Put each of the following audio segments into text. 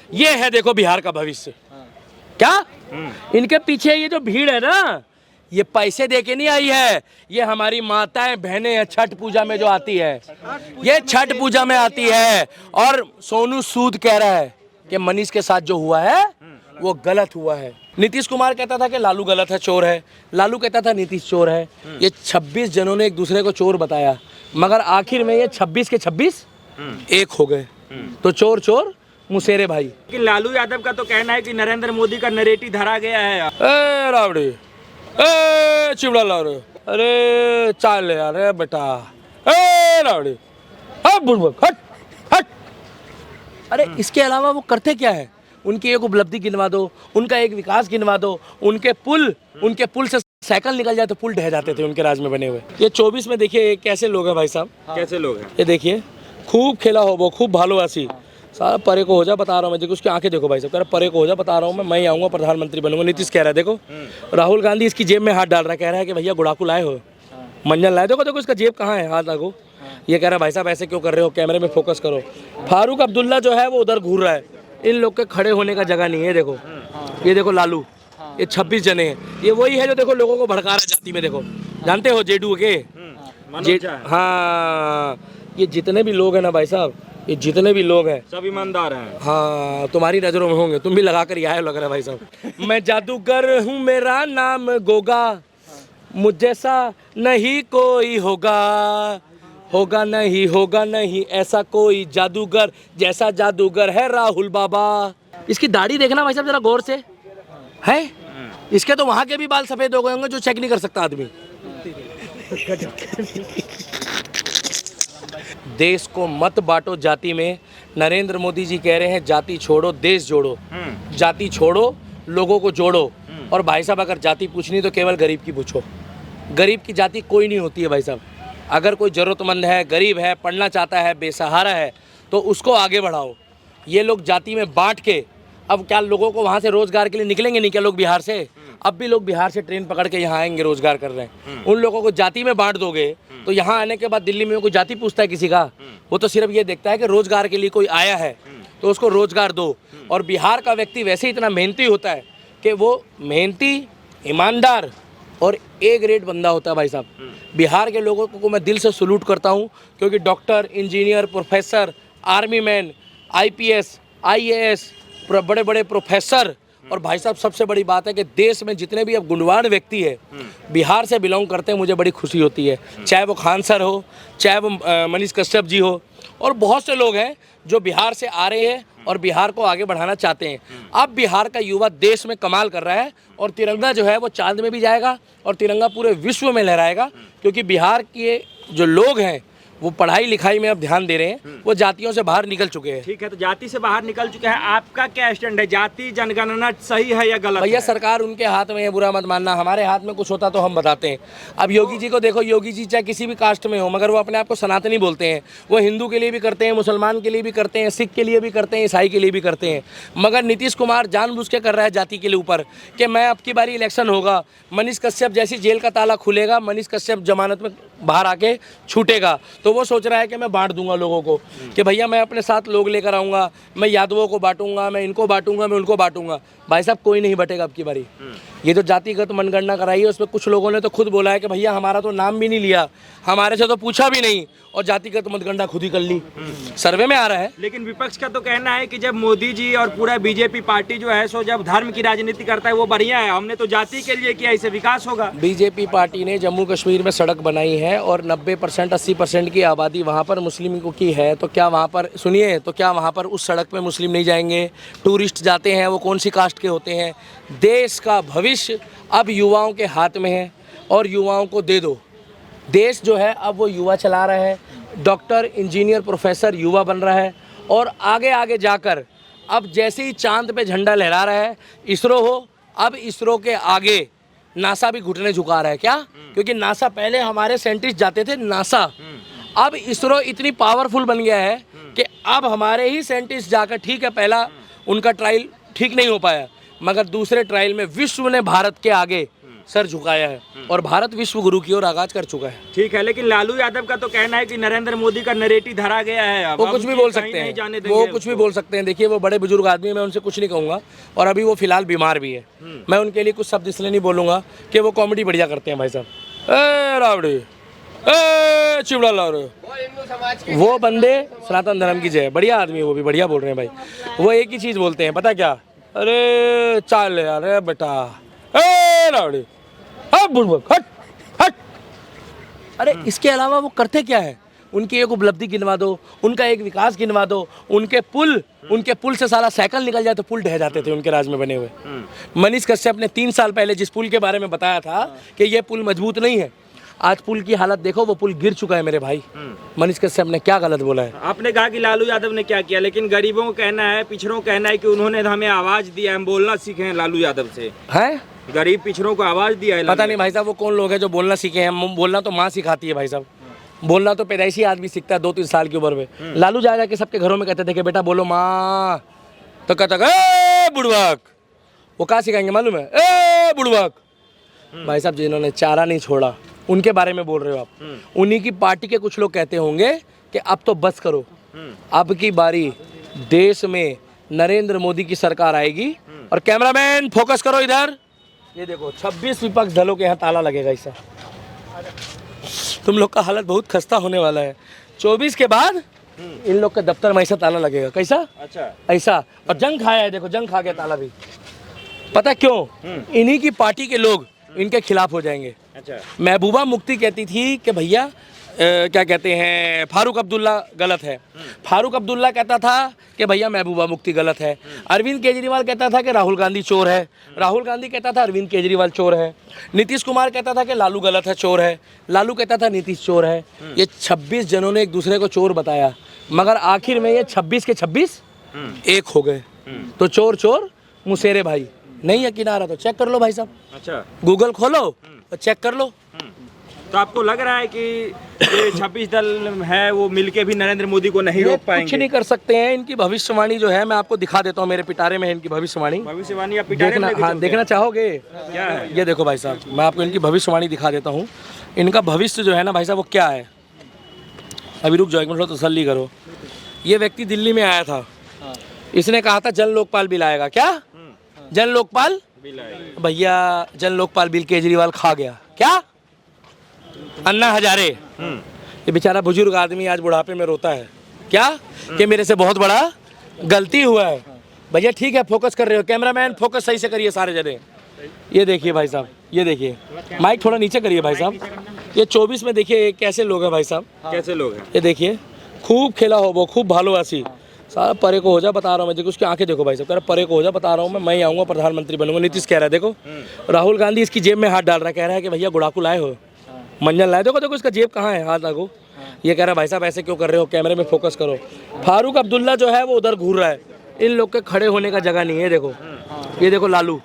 ये है देखो बिहार का भविष्य। क्या इनके पीछे ये जो भीड़ है ना, ये पैसे दे के नहीं आई है, ये हमारी माताएं बहनें हैं छठ पूजा में जो आती है, ये छठ पूजा में आती है। और सोनू सूद कह रहा है कि मनीष के साथ जो हुआ है वो गलत हुआ है। नीतीश कुमार कहता था कि लालू गलत है, चोर है, लालू कहता था नीतीश चोर है। ये 26 जनों ने एक दूसरे को चोर बताया, मगर आखिर में ये 26 के 26 एक हो गए। तो चोर चोर मुसेरे भाई। कि लालू यादव का तो कहना है कि नरेंद्र मोदी का नरेटिव धरा गया है। ए रावड़ी, ए चिवड़ा लाओ, अरे चाल ले यार बेटा, ए रावड़ी, बुड़बक हट हट। अरे इसके अलावा वो करते क्या है? उनकी एक उपलब्धि गिनवा दो, उनका एक विकास गिनवा दो, उनके पुल से साइकिल निकल जाए तो पुल ढह जाते थे उनके राज में बने हुए। ये 24 में देखिए कैसे लोग हैं भाई साहब, कैसे लोग हैं ये देखिए, खूब खेला हो वो, खूब भालोवासी। सारा परे को हो जा बता रहा हूँ मैं, देखो उसकी आंखें देखो भाई साहब, कह रहा परे को हो जा बता रहा हूँ मैं आऊँगा प्रधानमंत्री बनूंगा। नीतीश कह रहा है देखो, राहुल गांधी इसकी जेब में हाथ डाल रहा है, कह रहा है कि भैया गुड़ाकू लाए हो, मंजन लाए, देखो देखो इसका जेब कहाँ है, हाथ आगो। ये कह रहा है भाई साहब ऐसे क्यों कर रहे हो, कैमरे में फोकस करो। फारूक अब्दुल्ला जो है वो उधर घूर रहा है, इन लोग के खड़े होने का जगह नहीं है। देखो ये देखो लालू, ये 26 जने हैं, ये वही है जो देखो लोगों को भड़का रहा है जाति में। देखो जानते हो जेडू के, हाँ ये जितने भी लोग हैं ना भाई साहब, ये जितने भी लोग हैं सब ईमानदार हैं। हाँ तुम्हारी नजरों में होंगे, तुम भी लगा कर आए लग रहा है भाई साहब। मैं जादूगर हूँ मेरा नाम गोगा, मुझ जैसा नहीं कोई होगा, होगा नहीं ऐसा कोई जादूगर, जैसा जादूगर है राहुल बाबा। इसकी दाढ़ी देखना भाई साहब जरा गौर से, है इसके तो वहां के भी बाल सफेद हो गए होंगे जो चेक नहीं कर सकता आदमी। देश को मत बांटो जाति में, नरेंद्र मोदी जी कह रहे हैं जाति छोड़ो देश जोड़ो, जाति छोड़ो लोगों को जोड़ो। और भाई साहब अगर जाति पूछनी तो केवल गरीब की पूछो, गरीब की जाति कोई नहीं होती है भाई साहब। अगर कोई ज़रूरतमंद है, गरीब है, पढ़ना चाहता है, बेसहारा है, तो उसको आगे बढ़ाओ। ये लोग जाति में बांट के, अब क्या लोगों को वहाँ से रोज़गार के लिए निकलेंगे नहीं क्या लोग बिहार से? अब भी लोग बिहार से ट्रेन पकड़ के यहाँ आएंगे, रोज़गार कर रहे हैं। उन लोगों को जाति में बांट दोगे तो यहाँ आने के बाद दिल्ली में कोई जाति पूछता है किसी का? वो तो सिर्फ ये देखता है कि रोज़गार के लिए कोई आया है तो उसको रोज़गार दो। और बिहार का व्यक्ति वैसे ही इतना मेहनती होता है कि वो मेहनती, ईमानदार और ए ग्रेड बंदा होता है भाई साहब। बिहार के लोगों को मैं दिल से सलूट करता हूँ, क्योंकि doctor, engineer, professor, army man, IPS, IAS, बड़े बड़े प्रोफेसर, और भाई साहब सबसे बड़ी बात है कि देश में जितने भी अब गुणवान व्यक्ति है बिहार से बिलोंग करते हैं, मुझे बड़ी खुशी होती है। चाहे वो खान सर हो, चाहे वो मनीष कश्यप जी हो, और बहुत से लोग हैं जो बिहार से आ रहे हैं और बिहार को आगे बढ़ाना चाहते हैं। अब बिहार का युवा देश में कमाल कर रहा है और तिरंगा जो है वो चांद में भी जाएगा और तिरंगा पूरे विश्व में लहराएगा, क्योंकि बिहार के जो लोग हैं वो पढ़ाई लिखाई में अब ध्यान दे रहे हैं, वो जातियों से बाहर निकल चुके हैं। ठीक है, तो जाति से बाहर निकल चुके हैं, आपका क्या स्टैंड है? जाति जनगणना सही है या गलत? भैया सरकार उनके हाथ में है, बुरा मत मानना, हमारे हाथ में कुछ होता तो हम बताते हैं। अब योगी जी को देखो, योगी जी चाहे किसी भी कास्ट में हो, मगर वो अपने आप को सनातनी बोलते हैं। वो हिंदू के लिए भी करते हैं, मुसलमान के लिए भी करते हैं, सिख के लिए भी करते हैं, ईसाई के लिए भी करते हैं। मगर नीतीश कुमार जानबूझ के कर रहा है जाति के लिए ऊपर कि मैं अब की बारी इलेक्शन होगा, मनीष कश्यप जैसी जेल का ताला खुलेगा, मनीष कश्यप जमानत में बाहर आके छूटेगा, तो वो सोच रहा है कि मैं बांट दूंगा लोगों को, कि भैया मैं अपने साथ लोग लेकर आऊँगा, मैं यादवों को बांटूंगा, मैं इनको बांटूंगा, मैं उनको बांटूंगा। भाई साहब कोई नहीं बटेगा अब की बारी। ये जो जातिगत मनगणना कराई है उसमें कुछ लोगों ने तो खुद बोला है कि भैया हमारा तो नाम भी नहीं लिया, हमारे से तो पूछा भी नहीं, और जातिगत मनगणना खुद ही कर ली। सर्वे में आ रहा है। लेकिन विपक्ष का तो कहना है कि जब मोदी जी और पूरा बीजेपी पार्टी जो है सो जब धर्म की राजनीति करता है वो बढ़िया है, हमने तो जाति के लिए किया, इससे विकास होगा। बीजेपी पार्टी ने जम्मू कश्मीर में सड़क बनाई है और 90% 80% की आबादी वहाँ पर मुस्लिम की है, तो क्या वहाँ पर सुनिए, तो क्या वहाँ पर उस सड़क पे मुस्लिम नहीं जाएंगे? टूरिस्ट जाते हैं, वो कौन सी कास्ट के होते हैं? देश का भविष्य अब युवाओं के हाथ में है और युवाओं को दे दो। देश जो है अब वो युवा चला रहा है, डॉक्टर, इंजीनियर, प्रोफेसर युवा बन रहा है, और आगे आगे जाकर अब जैसे ही चांद पे झंडा लहरा रहा है इसरो हो, अब इसरो के आगे नासा भी घुटने झुका रहा है। क्या? क्योंकि नासा पहले हमारे साइंटिस्ट जाते थे नासा, अब इसरो इतनी पावरफुल बन गया है कि अब हमारे ही साइंटिस्ट जाकर, ठीक है पहला उनका ट्रायल ठीक नहीं हो पाया, मगर दूसरे ट्रायल में विश्व ने भारत के आगे सर झुकाया है और भारत विश्व गुरु की ओर आगाज कर चुका है। ठीक है, लेकिन लालू यादव का तो कहना है कि नरेंद्र मोदी का नरेटिव धरा गया है। अब वो कुछ भी बोल सकते नहीं जाने हैं, देंगे वो कुछ भी बोल सकते हैं। देखिए वो बड़े बुजुर्ग आदमी है, मैं उनसे कुछ नहीं कहूँगा और अभी वो फिलहाल बीमार भी है। मैं उनके लिए कुछ शब्द इसलिए नहीं बोलूँगा कि वो कॉमेडी बढ़िया करते हैं भाई साहब। ए रावड़ी, ए चिवड़ा ला रहे, वो बंदे सनातन धर्म की जय, बढ़िया आदमी है, वो भी बढ़िया बोल रहे हैं भाई। वो एक ही चीज़ बोलते हैं, पता क्या, अरे चाल यार, अरे बेटा, ए रावड़ी, हट बुड़बक, हट हट। अरे इसके अलावा वो करते क्या है? उनकी एक उपलब्धि गिनवा दो, उनका एक विकास गिनवा दो, उनके पुल से साला साइकिल निकल जाए तो पुल ढह जाते थे उनके राज में बने हुए। मनीष कश्यप ने 3 साल पहले जिस पुल के बारे में बताया था कि ये पुल मजबूत नहीं है, आज पुल की हालत देखो, वो पुल गिर चुका है मेरे भाई। मनीष कश्यप ने क्या गलत बोला है? आपने कहा कि लालू यादव ने क्या किया, लेकिन गरीबों को कहना है, पिछड़ों को कहना है कि उन्होंने हमें आवाज दिया, हम बोलना सीखे हैं लालू यादव से। हैं? गरीब पिछड़ों को आवाज दिया है। पता नहीं भाई साहब वो कौन लोग हैं जो बोलना सीखे हैं। बोलना तो माँ सिखाती है भाई साहब, बोलना तो पैदाइशी आदमी सीखता है 2-3 साल की उम्र में। लालू जा के सबके घरों में कहते थे कि बेटा बोलो माँ, तो कहता ए बुड़बक। वो क्या सिखाएंगे मालूम है? ए बुड़बक। भाई साहब जिन्होंने चारा नहीं छोड़ा उनके बारे में बोल रहे हो आप। उन्हीं की पार्टी के कुछ लोग कहते होंगे कि अब तो बस करो, अब की बारी देश में नरेंद्र मोदी की सरकार आएगी। और कैमरामैन फोकस करो इधर, ये देखो 26 विपक्ष दलों के यहाँ ताला लगेगा। ऐसा तुम लोग का हालत बहुत खस्ता होने वाला है। 24 के बाद इन लोग का दफ्तर में ऐसा ताला लगेगा। कैसा? अच्छा, ऐसा। और जंग खाया है, देखो जंग खा गया ताला भी। पता क्यों? इन्हीं की पार्टी के लोग इनके खिलाफ हो जाएंगे। अच्छा। महबूबा मुफ्ती कहती थी कि भैया क्या कहते हैं, फारूक अब्दुल्ला गलत है। फारूक अब्दुल्ला कहता था कि भैया महबूबा मुफ्ती गलत है। अरविंद केजरीवाल कहता था कि राहुल गांधी चोर है। राहुल गांधी कहता था अरविंद केजरीवाल चोर है। नीतीश कुमार कहता था कि लालू गलत है, चोर है। लालू कहता था नीतीश चोर है। ये 26 जनों ने एक दूसरे को चोर बताया, मगर आखिर में ये 26 के 26 एक हो गए। तो चोर चोर मुसेरे भाई। नहीं यकीन आ रहा तो चेक कर लो भाई साहब। अच्छा, गूगल खोलो और चेक कर लो। तो आपको लग रहा है कि ये 26 दल है वो मिलके भी नरेंद्र मोदी को नहीं रोक पाएंगे? कुछ नहीं कर सकते हैं। इनकी भविष्यवाणी जो है मैं आपको दिखा देता हूँ, मेरे पिटारे में है इनकी भविष्यवाणी। भविष्यवाणी आप पिटारे देखना, में हाँ देखना चाहोगे? क्या है? ये देखो भाई साहब, मैं आपको इनकी भविष्यवाणी दिखा देता हूँ। इनका भविष्य जो है ना भाई साहब वो क्या है, अभी रुक जाओ एक मिनट, तसल्ली करो। ये व्यक्ति दिल्ली में आया था, इसने कहा था जन लोकपाल बिल आएगा। क्या जन लोकपाल बिल? भैया जन लोकपाल बिल केजरीवाल खा गया। क्या? अन्ना हजारे, ये बेचारा बुजुर्ग आदमी आज बुढ़ापे में रोता है क्या कि मेरे से बहुत बड़ा गलती हुआ है। भैया ठीक है, फोकस कर रहे हो, कैमरामैन फोकस सही से करिए सारे जने। ये देखिए भाई साहब, ये देखिए, माइक थोड़ा नीचे करिए भाई साहब। ये 24 में देखिए कैसे लोग हैं भाई साहब, कैसे लोग हैं। ये देखिए, खूब खेला हो वो, खूब भालोवासी। सारा परे को हो जा, बता रहा हूँ मैं। देखो उसकी आंखें देखो भाई साहब, कह रहा परे को हो जा, बता रहा हूँ मैं आऊँगा प्रधानमंत्री बनूंगा। नीतीश कह रहा है देखो, राहुल गांधी इसकी जेब में हाथ डाल रहा है, कह रहा है कि भैया गुड़ाकू लाए हो, मंजन लाए। देखो देखो इसका जेब कहाँ है, हाथ लागो। ये कह रहा है भाई साहब ऐसे क्यों कर रहे हो, कैमरे में फोकस करो। फारूक अब्दुल्ला जो है वो उधर घूर रहा है। इन लोग के खड़े होने का जगह नहीं है। देखो ये देखो लालू,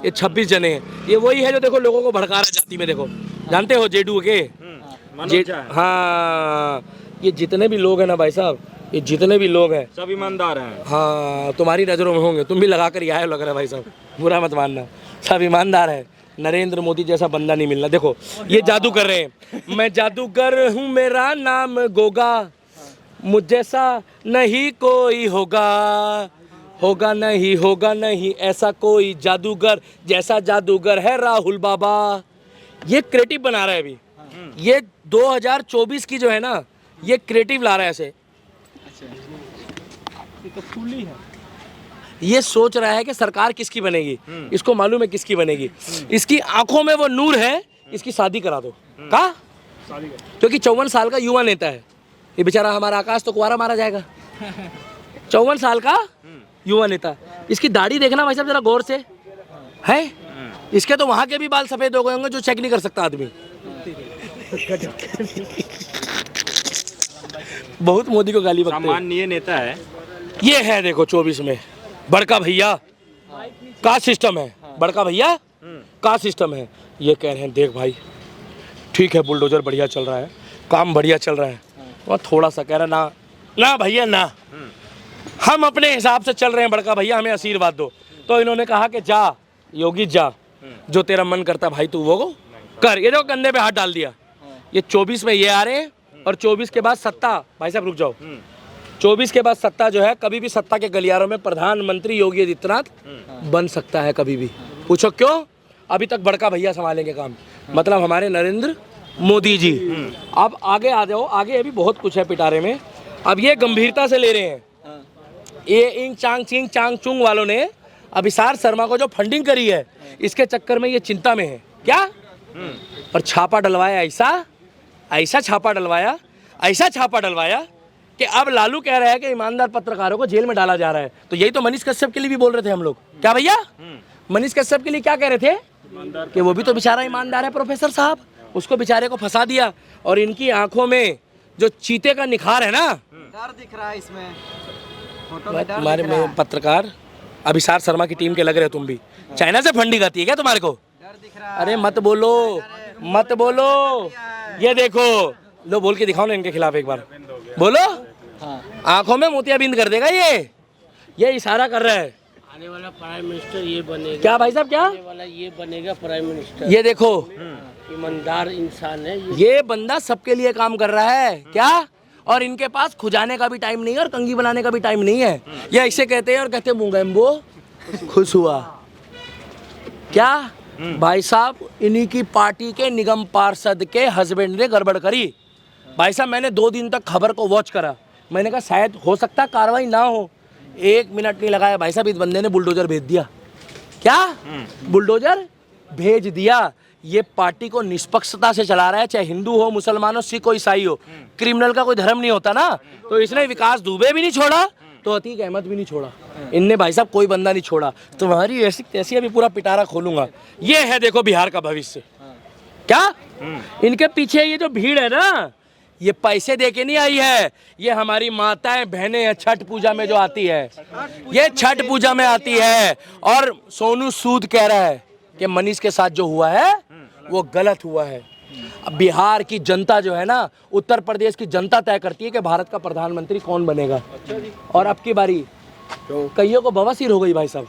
ये 26 जने हैं। ये वही है जो देखो लोगों को भड़का रहा है जाति में। देखो जानते हो जेडू के, हाँ ये जितने भी लोग हैं ना भाई साहब, ये जितने भी लोग हैं सब ईमानदार हैं। हाँ तुम्हारी नज़रों में होंगे, तुम भी लगा कर आए हो लग रहा है भाई साहब, बुरा मत मानना। सब ईमानदार है। नरेंद्र मोदी जैसा बंदा नहीं मिलना। देखो ये जादू कर रहे हैं, मैं जादूगर हूँ मेरा नाम गोगा, मुझ जैसा नहीं कोई होगा, होगा नहीं ऐसा कोई जादूगर, जैसा जादूगर है राहुल बाबा। ये क्रिएटिव बना रहा है अभी। ये 2024 की जो है ना, ये क्रिएटिव ला रहा है ऐसे। ये तो फूल ही है। ये सोच रहा है कि सरकार किसकी बनेगी, इसको मालूम है किसकी बनेगी। इसकी आंखों में वो नूर है, इसकी शादी करा दो। का? क्योंकि 54 साल का युवा नेता है ये बेचारा। हमारा आकाश तो कुंवारा मारा जाएगा। 54 साल का युवा नेता। इसकी दाढ़ी देखना भाई साहब जरा गौर से है। इसके तो वहां के भी बाल सफेद हो गए होंगे जो चेक नहीं कर सकता आदमी। बहुत मोदी को गाली बकते हैं। सम्माननीय नेता है ये है। देखो 24 में बड़का भैया का सिस्टम है, बड़का भैया का सिस्टम है। ये कह रहे हैं देख भाई ठीक है, बुलडोजर बढ़िया चल रहा है, काम बढ़िया चल रहा है। और थोड़ा सा कह रहा ना ना भैया ना, हम अपने हिसाब से चल रहे हैं बड़का भैया, हमें आशीर्वाद दो। तो इन्होंने कहा कि जा योगी जा, जो तेरा मन करता भाई तू वो कर। ये देखो कंधे पे हाथ डाल दिया। ये 24 में ये आ रहे हैं और 24 के बाद सत्ता, भाई साहब रुक जाओ, 24 के बाद सत्ता जो है कभी भी सत्ता के गलियारों में प्रधानमंत्री योगी आदित्यनाथ बन सकता है कभी भी। पूछो क्यों? अभी तक बड़का भैया संभालेंगे काम, मतलब हमारे नरेंद्र मोदी जी। अब आगे आ जाओ, आगे अभी बहुत कुछ है पिटारे में। अब ये गंभीरता से ले रहे हैं, ये इंग चांग चिंग चांग चुंग वालों ने अभिसार शर्मा को जो फंडिंग करी है, इसके चक्कर में ये चिंता में है क्या। और छापा डलवाया, ऐसा छापा डलवाया, ऐसा छापा डलवाया कि अब लालू कह रहा है कि ईमानदार पत्रकारों को जेल में डाला जा रहा है। तो यही तो मनीष कश्यप के लिए भी बोल रहे थे हम लोग, क्या भैया? मनीष कश्यप के लिए क्या कह रहे थे कि वो भी तो बेचारा ईमानदार है प्रोफेसर साहब, उसको बेचारे को फंसा दिया। और इनकी आंखों में जो चीते का निखार है ना, डर दिख रहा है इसमें, फोटो में डर तुम्हारे दिख रहा में पत्रकार अभिसार शर्मा की टीम के लग रहे हो तुम भी। चाइना से फंडिंग आती है क्या तुम्हारे को? डर दिख रहा अरे मत बोलो, मत बोलो। ये देखो, लो बोल के दिखाओ ना इनके खिलाफ एक बार, बोलो। आंखों में मोतियाबिंद कर देगा ये इशारा कर रहा है। आने वाला प्राइम मिनिस्टर ये बनेगा। क्या भाई साहब, क्या आने वाला ये बनेगा प्राइम मिनिस्टर। ये देखो, ईमानदार इंसान है ये बंदा सबके लिए काम कर रहा है क्या। और इनके पास खुजाने का भी टाइम नहीं है और कंघी बनाने का भी टाइम नहीं है। ये ऐसे कहते हैं और कहते हैं मुंगेम्बो खुश हुआ क्या। भाई साहब, इन्हीं की पार्टी के निगम पार्षद के हस्बैंड ने गड़बड़ करी। भाई साहब, मैंने 2 दिन तक खबर को वॉच करा, मैंने कहा शायद हो सकता कार्रवाई ना हो। 1 मिनट नहीं लगाया भाई साहब, इस बंदे ने बुलडोजर भेज दिया। क्या बुलडोजर भेज दिया। ये पार्टी को निष्पक्षता से चला रहा है, चाहे हिंदू हो, मुसलमान हो, सिख हो, ईसाई हो। क्रिमिनल का कोई धर्म नहीं होता ना। तो इसने विकास दुबे भी नहीं छोड़ा, तो अतीक अहमद भी नहीं छोड़ा। इनने भाई साहब कोई बंदा नहीं छोड़ा। तुम्हारी ऐसी तैसी अभी पूरा पिटारा खोलूंगा। ये है देखो बिहार का भविष्य क्या। इनके पीछे ये जो भीड़ है ना, ये पैसे दे के नहीं आई है, ये हमारी माताएं बहनें छठ पूजा में जो आती है, ये छठ पूजा में आती है। और सोनू सूद कह रहा है कि मनीष के साथ जो हुआ है वो गलत हुआ है। अब बिहार की जनता जो है ना, उत्तर प्रदेश की जनता तय करती है कि भारत का प्रधानमंत्री कौन बनेगा। और अब की बारी कईयों को बवासीर हो गई भाई साहब।